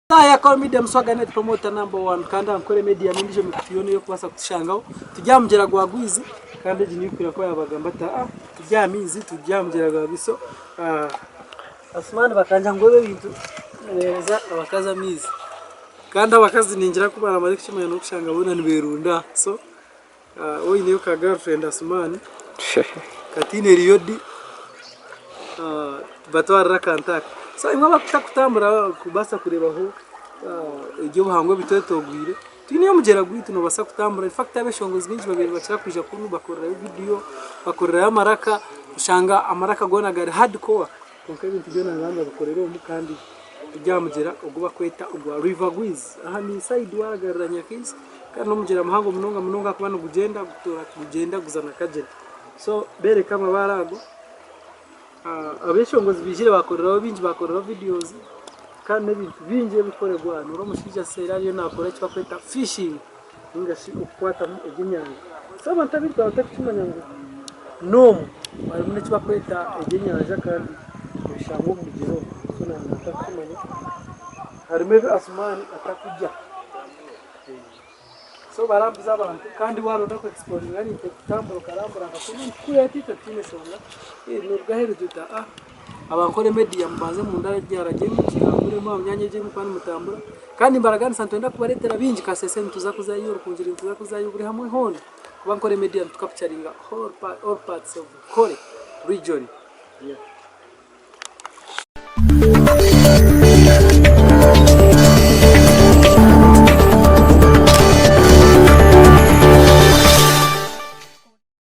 Haya kwa media Mswaga Net promoter number 1 kanda Ankole Media nindije mukiyone yo kubasa kutishangaho tujyamugera gwagwizi kandi jinyukira ko yabagambata tujyamizi tujyamugera gwabiso Asmani bakanja ngobe bintu neza abakaza mizi kandi abakazi ningira kubara muri kimwe no kushanga bona niberunda so oyine yo ka girlfriend Asmani Katine Riyodi batwara kantaka so imwe bakutakutambura kubasa kurebaho ibyo buhango bitoyetogwire tuniyo mugera gwite no basa kutambura in fact abeshongozi bingi babiri bacira kwija kunu bakorera video bakorera amaraka ushanga amaraka gona gari hardcore konka ibintu byo nanganga bakorera mu kandi ujyamugera uguba kweta ugwa River Gwiz aha ni side wagaranya kisi kandi no mugera muhango munonga kubana kugenda gutora kugenda guzana kagenda so bereka amabarago abeshongozi bijire bakorera bingi bakorera videos kandi n'ibintu bingiye bikorerwa hano uramushija sera ariyo nakora cyo kweta fishing ingashi ukwata mu eginyanga so bantabitwa batakimanya ngo no bari muri cyo kweta eginyanga kandi bishango mu giro so natakimanya harime Asmani atakujya so barambuza abantu kandi waronda ko expose ngani tekambro karambura ngakuni kuyatita timesonga n'urgahere duta Abankole Media mbaze mu ndara ryaragiye mu kirangure mu myanya je mu kwani mutambura kandi imbaragani santwenda kubaretera bingi kasese tuzakuza yuru kunjira tuzakuza yuri hamwe hone Abankole Media tukapcharinga all parts of Kole region.